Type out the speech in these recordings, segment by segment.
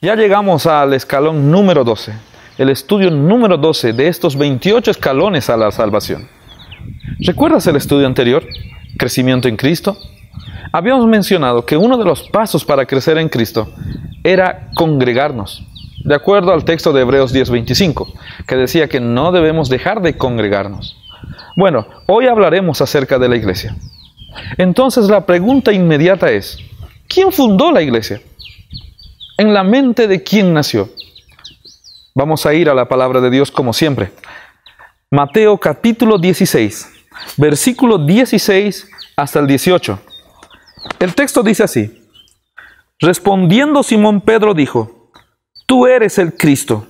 Ya llegamos al escalón número 12, el estudio número 12 de estos 28 escalones a la salvación. ¿Recuerdas el estudio anterior? Crecimiento en Cristo. Habíamos mencionado que uno de los pasos para crecer en Cristo era congregarnos, de acuerdo al texto de Hebreos 10:25, que decía que no debemos dejar de congregarnos. Bueno, hoy hablaremos acerca de la iglesia. Entonces la pregunta inmediata es, ¿quién fundó la iglesia? ¿En la mente de quién nació? Vamos a ir a la palabra de Dios como siempre. Mateo capítulo 16, versículo 16 hasta el 18. El texto dice así: respondiendo Simón Pedro dijo: tú eres el Cristo,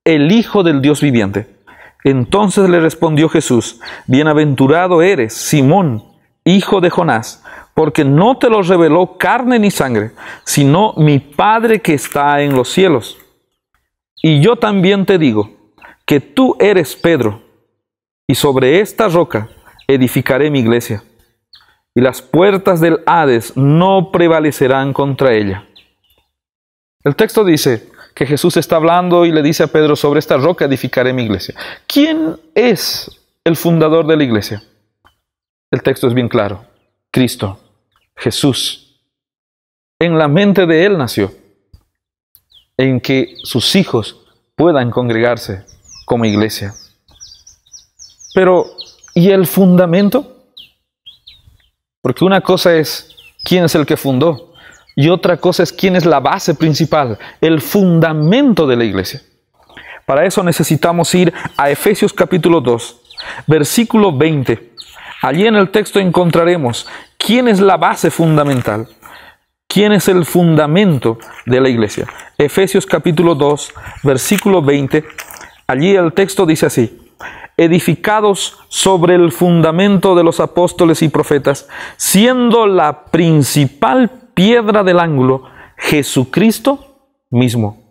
el Hijo del Dios viviente. Entonces le respondió Jesús: bienaventurado eres, Simón, hijo de Jonás, porque no te lo reveló carne ni sangre, sino mi Padre que está en los cielos. Y yo también te digo que tú eres Pedro, y sobre esta roca edificaré mi iglesia, y las puertas del Hades no prevalecerán contra ella. El texto dice que Jesús está hablando y le dice a Pedro: sobre esta roca edificaré mi iglesia. ¿Quién es el fundador de la iglesia? El texto es bien claro: Cristo, Jesús. En la mente de Él nació, en que sus hijos puedan congregarse como iglesia. Pero, ¿y el fundamento? Porque una cosa es quién es el que fundó, y otra cosa es quién es la base principal, el fundamento de la iglesia. Para eso necesitamos ir a Efesios capítulo 2, versículo 20. Allí en el texto encontraremos quién es la base fundamental, quién es el fundamento de la iglesia. Efesios capítulo 2, versículo 20. Allí el texto dice así: edificados sobre el fundamento de los apóstoles y profetas, siendo la principal piedra del ángulo Jesucristo mismo.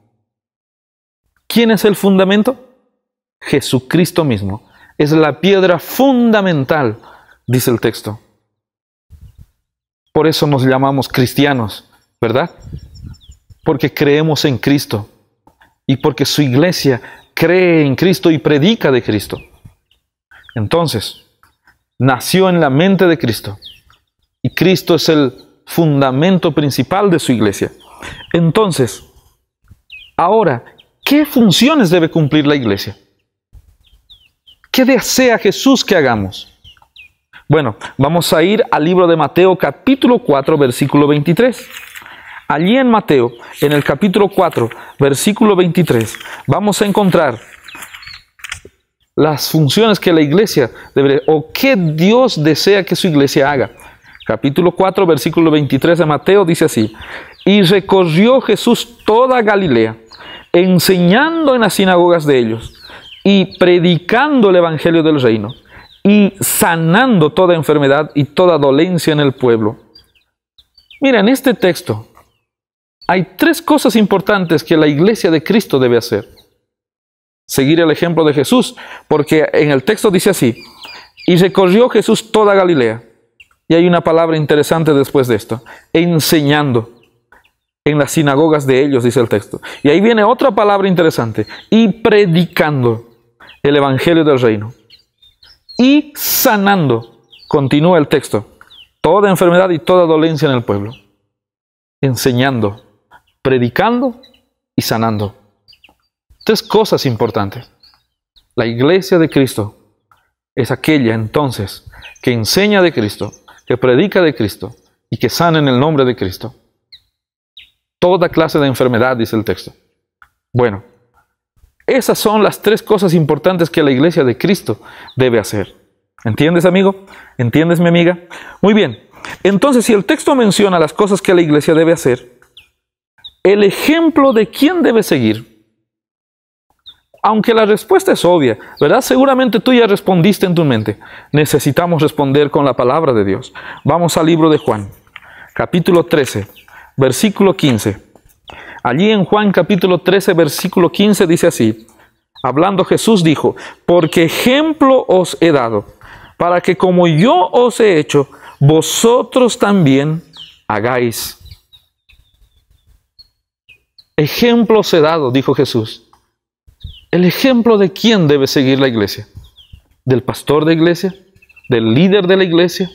¿Quién es el fundamento? Jesucristo mismo. Es la piedra fundamental, dice el texto. Por eso nos llamamos cristianos, ¿verdad? Porque creemos en Cristo y porque su iglesia cree en Cristo y predica de Cristo. Entonces, nació en la mente de Cristo y Cristo es el fundamento principal de su iglesia. Entonces, ahora, ¿qué funciones debe cumplir la iglesia? ¿Qué desea Jesús que hagamos? Bueno, vamos a ir al libro de Mateo capítulo 4, versículo 23. Allí en Mateo, en el capítulo 4, versículo 23, vamos a encontrar las funciones que la iglesia debe, o que Dios desea que su iglesia haga. Capítulo 4, versículo 23 de Mateo dice así: y recorrió Jesús toda Galilea, enseñando en las sinagogas de ellos, y predicando el evangelio del reino, y sanando toda enfermedad y toda dolencia en el pueblo. Mira, en este texto hay tres cosas importantes que la iglesia de Cristo debe hacer. Seguir el ejemplo de Jesús, porque en el texto dice así: y recorrió Jesús toda Galilea. Y hay una palabra interesante después de esto: enseñando en las sinagogas de ellos, dice el texto. Y ahí viene otra palabra interesante: y predicando el evangelio del reino. Y sanando, continúa el texto, toda enfermedad y toda dolencia en el pueblo. Enseñando, predicando y sanando. Tres cosas importantes. La iglesia de Cristo es aquella entonces que enseña de Cristo, que predica de Cristo y que sana en el nombre de Cristo. Toda clase de enfermedad, dice el texto. Bueno, esas son las tres cosas importantes que la iglesia de Cristo debe hacer. ¿Entiendes, amigo? ¿Entiendes, mi amiga? Muy bien. Entonces, si el texto menciona las cosas que la iglesia debe hacer, el ejemplo de quién debe seguir. Aunque la respuesta es obvia, ¿verdad? Seguramente tú ya respondiste en tu mente. Necesitamos responder con la palabra de Dios. Vamos al libro de Juan, capítulo 13, versículo 15. Allí en Juan capítulo 13, versículo 15 dice así: hablando Jesús dijo: porque ejemplo os he dado, para que como yo os he hecho, vosotros también hagáis. Ejemplo os he dado, dijo Jesús. ¿El ejemplo de quién debe seguir la iglesia? ¿Del pastor de iglesia? ¿Del líder de la iglesia?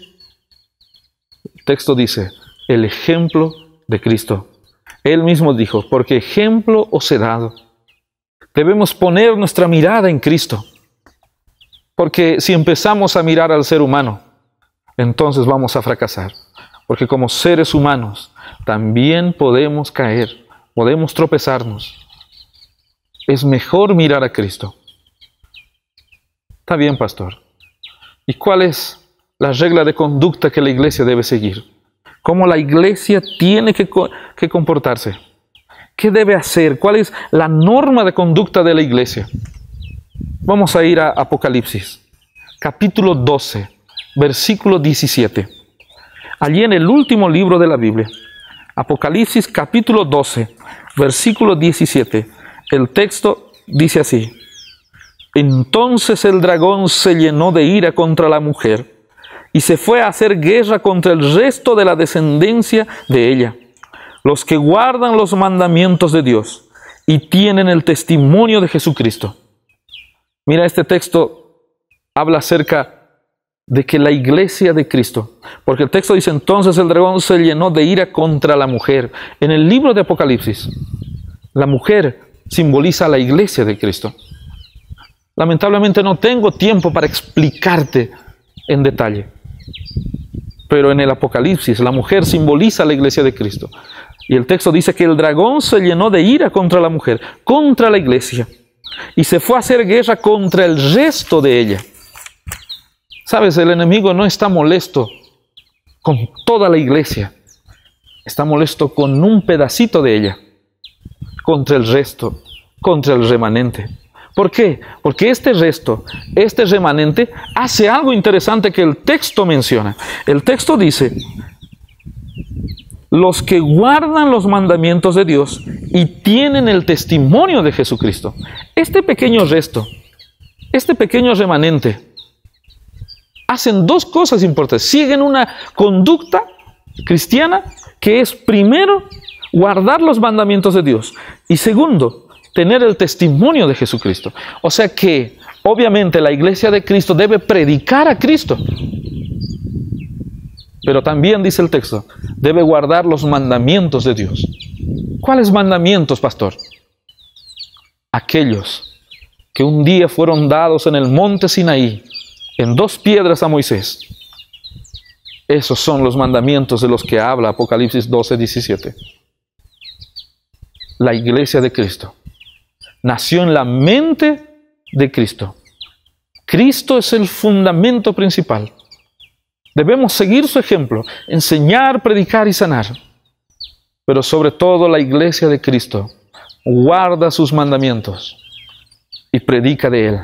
El texto dice, el ejemplo de Cristo. Él mismo dijo, porque ejemplo os he dado. Debemos poner nuestra mirada en Cristo. Porque si empezamos a mirar al ser humano, entonces vamos a fracasar. Porque como seres humanos también podemos caer, podemos tropezarnos. Es mejor mirar a Cristo. Está bien, pastor. ¿Y cuál es la regla de conducta que la iglesia debe seguir? ¿Cómo la iglesia tiene que comportarse? ¿Qué debe hacer? ¿Cuál es la norma de conducta de la iglesia? Vamos a ir a Apocalipsis, capítulo 12, versículo 17. Allí en el último libro de la Biblia, Apocalipsis capítulo 12, versículo 17. El texto dice así: entonces el dragón se llenó de ira contra la mujer y se fue a hacer guerra contra el resto de la descendencia de ella, los que guardan los mandamientos de Dios y tienen el testimonio de Jesucristo. Mira, este texto habla acerca de que la iglesia de Cristo, porque el texto dice, entonces el dragón se llenó de ira contra la mujer. En el libro de Apocalipsis, la mujer simboliza a la iglesia de Cristo. Lamentablemente no tengo tiempo para explicarte en detalle, pero en el Apocalipsis la mujer simboliza a la iglesia de Cristo. Y el texto dice que el dragón se llenó de ira contra la mujer, contra la iglesia, y se fue a hacer guerra contra el resto de ella. Sabes, el enemigo no está molesto con toda la iglesia, está molesto con un pedacito de ella, contra el resto, contra el remanente. ¿Por qué? Porque este resto, este remanente, hace algo interesante que el texto menciona. El texto dice, los que guardan los mandamientos de Dios y tienen el testimonio de Jesucristo. Este pequeño resto, este pequeño remanente, hacen dos cosas importantes. Siguen una conducta cristiana que es, primero, guardar los mandamientos de Dios y segundo, tener el testimonio de Jesucristo. O sea que, obviamente, la iglesia de Cristo debe predicar a Cristo. Pero también, dice el texto, debe guardar los mandamientos de Dios. ¿Cuáles mandamientos, pastor? Aquellos que un día fueron dados en el monte Sinaí, en 2 piedras a Moisés. Esos son los mandamientos de los que habla Apocalipsis 12, 17. La iglesia de Cristo nació en la mente de Cristo. Cristo es el fundamento principal. Debemos seguir su ejemplo, enseñar, predicar y sanar. Pero sobre todo la iglesia de Cristo guarda sus mandamientos y predica de Él.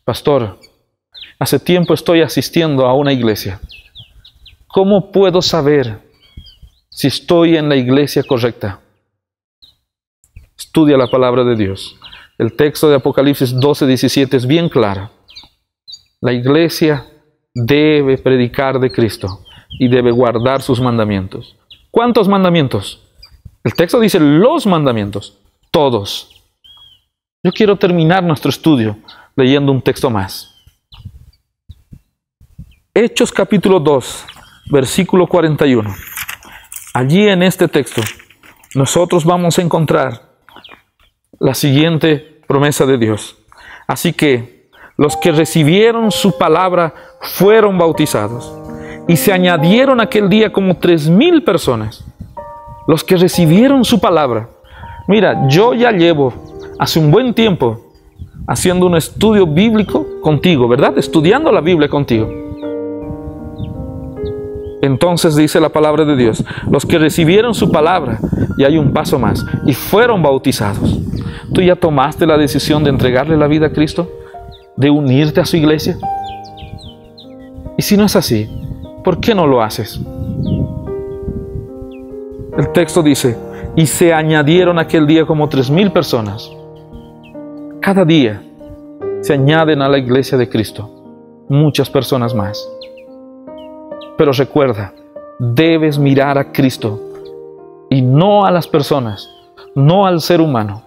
Pastor, hace tiempo estoy asistiendo a una iglesia. ¿Cómo puedo saber si estoy en la iglesia correcta? Estudia la palabra de Dios. El texto de Apocalipsis 12, 17 es bien claro. La iglesia debe predicar de Cristo y debe guardar sus mandamientos. ¿Cuántos mandamientos? El texto dice los mandamientos, todos. Yo quiero terminar nuestro estudio leyendo un texto más. Hechos capítulo 2, versículo 41. Allí en este texto nosotros vamos a encontrar la siguiente promesa de Dios. Así que los que recibieron su palabra fueron bautizados y se añadieron aquel día como 3,000 personas. Los que recibieron su palabra. Mira, yo ya llevo hace un buen tiempo haciendo un estudio bíblico contigo, ¿verdad? Estudiando la Biblia contigo. Entonces dice la palabra de Dios, los que recibieron su palabra, y hay un paso más, y fueron bautizados. ¿Tú ya tomaste la decisión de entregarle la vida a Cristo? ¿De unirte a su iglesia? Y si no es así, ¿por qué no lo haces? El texto dice, y se añadieron aquel día como 3,000 personas. Cada día se añaden a la iglesia de Cristo muchas personas más. Pero recuerda, debes mirar a Cristo y no a las personas, no al ser humano.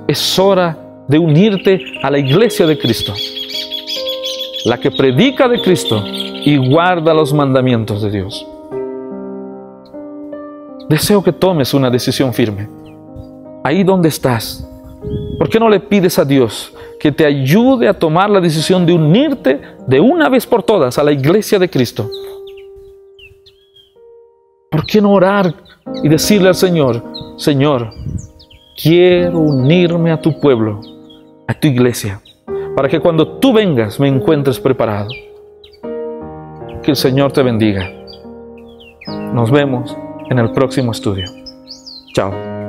Es hora de unirte a la iglesia de Cristo, la que predica de Cristo y guarda los mandamientos de Dios. Deseo que tomes una decisión firme. Ahí donde estás, ¿por qué no le pides a Dios que te ayude a tomar la decisión de unirte de una vez por todas a la iglesia de Cristo? ¿Por qué no orar y decirle al Señor: Señor, quiero unirme a tu pueblo, a tu iglesia, para que cuando tú vengas me encuentres preparado? Que el Señor te bendiga. Nos vemos en el próximo estudio. Chao.